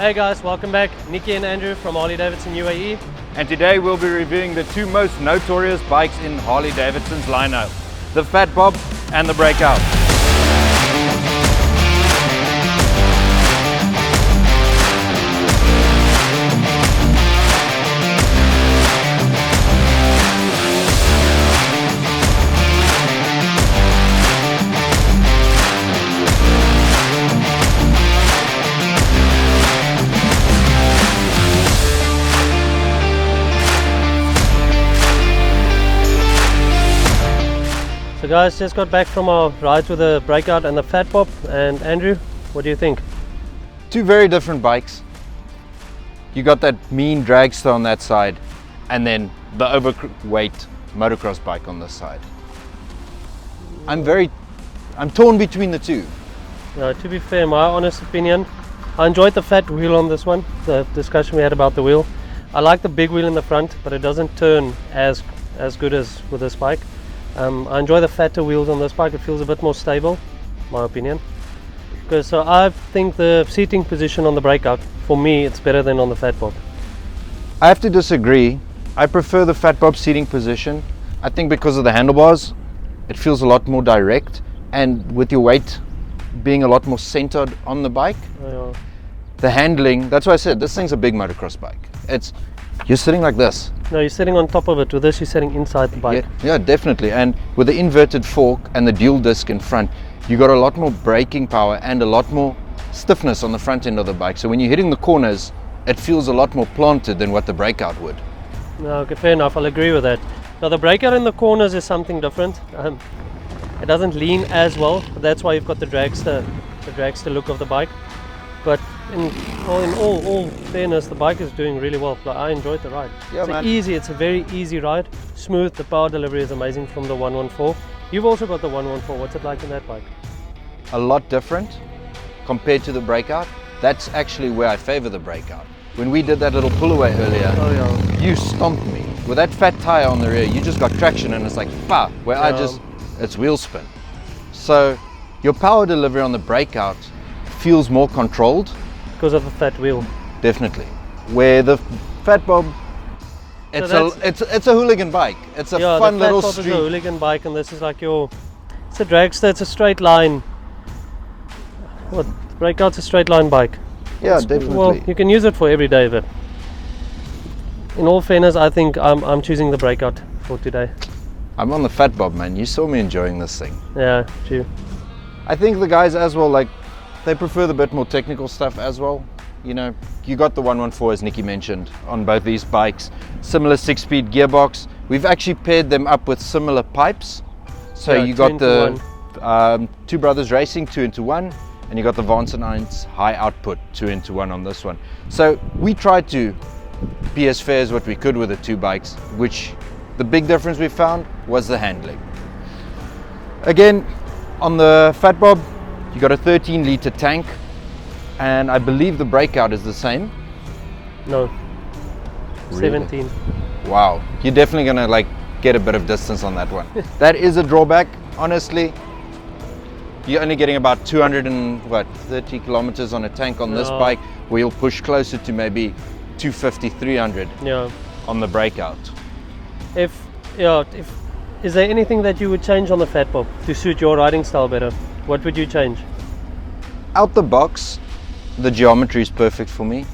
Hey guys, welcome back. Nicky and Andrew from Harley-Davidson UAE. And today we'll be reviewing the two most notorious bikes in Harley-Davidson's lineup, the Fatbob and the Breakout. So guys, just got back from our rides with the Breakout and the Fatbob. And Andrew, what do you think? Two very different bikes. You got that mean dragster on that side, and then the overweight motocross bike on this side. I'm torn between the two. To be fair, my honest opinion, I enjoyed the fat wheel on this one, the discussion we had about the wheel. I like the big wheel in the front, but it doesn't turn as good as with this bike. I enjoy the fatter wheels on this bike. It feels a bit more stable, my opinion. So I think the seating position on the Breakout, for me, it's better than on the Fatbob. I have to disagree. I prefer the Fatbob seating position. I think because of the handlebars, it feels a lot more direct, and with your weight being a lot more centered on the bike, the handling, that's why I said this thing's a big motocross bike. You're sitting like this. No, you're sitting on top of it. With this, you're sitting inside the bike. Yeah, definitely. And with the inverted fork and the dual disc in front, you got a lot more braking power and a lot more stiffness on the front end of the bike. So when you're hitting the corners, it feels a lot more planted than what the Breakout would. No, okay, fair enough. I'll agree with that. Now the Breakout in the corners is something different. It doesn't lean as well. That's why you've got the dragster look of the bike. But in all fairness, the bike is doing really well. Like, I enjoyed the ride. Yeah, It's a very easy ride. Smooth. The power delivery is amazing from the 114. You've also got the 114. What's it like in that bike? A lot different compared to the Breakout. That's actually where I favor the Breakout. When we did that little pull away earlier, you stomped me. With that fat tire on the rear, you just got traction and it's like, pa, it's wheel spin. So your power delivery on the Breakout feels more controlled. Because of the fat wheel. Definitely. Where the Fatbob, it's a hooligan bike. It's a fun little street. The Fatbob is a hooligan bike, and this is like it's a dragster. It's a straight line. What? Breakout's a straight line bike. Yeah, definitely. Well, you can use it for every day, but in all fairness, I think I'm choosing the Breakout for today. I'm on the Fatbob, man. You saw me enjoying this thing. Yeah, true. I think the guys as well, they prefer the bit more technical stuff as well. You know, you got the 114, as Nicky mentioned, on both these bikes. Similar 6-speed gearbox. We've actually paired them up with similar pipes. So you got the Two Brothers Racing 2-in-1, and you got the Vance & Hines high output 2-in-1 on this one. So we tried to be as fair as what we could with the two bikes, which the big difference we found was the handling. Again, on the Fatbob, you got a 13-litre tank, and I believe the Breakout is the same. No, Really? 17. Wow, you're definitely gonna get a bit of distance on that one. That is a drawback, honestly. You're only getting about 230 kilometers on a tank on this bike, where you'll push closer to maybe 250, 300 on the Breakout. Is there anything that you would change on the Fatbob to suit your riding style better? What would you change? Out the box, the geometry is perfect for me.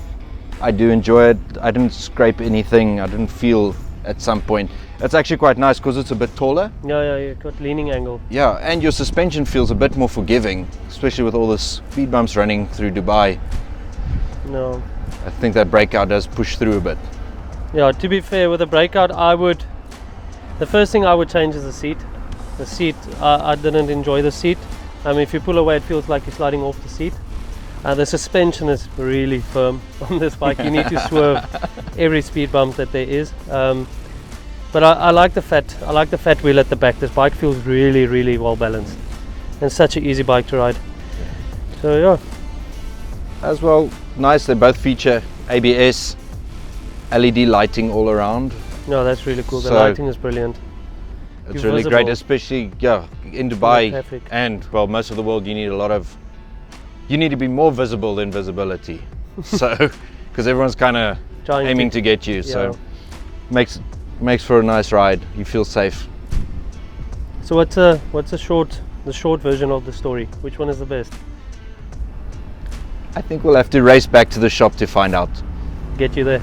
I do enjoy it. I didn't scrape anything. I didn't feel at some point. It's actually quite nice because it's a bit taller. Yeah, you've got leaning angle. Yeah, and your suspension feels a bit more forgiving, especially with all the speed bumps running through Dubai. No. I think that Breakout does push through a bit. Yeah, to be fair, with the Breakout, the first thing I would change is the seat. The seat, I didn't enjoy the seat. If you pull away, it feels like you're sliding off the seat. The suspension is really firm on this bike. You need to swerve every speed bump that there is. But I like the fat wheel at the back. This bike feels really, really well balanced, and such an easy bike to ride. So yeah. As well, nice. They both feature ABS, LED lighting all around. No, that's really cool. The lighting is brilliant. It's really great, especially in Dubai and most of the world. You need to be more visible than visibility. So, because everyone's kind of aiming to get you, so makes for a nice ride. You feel safe. So what's the short version of the story? Which one is the best? I think we'll have to race back to the shop to find out. Get you there.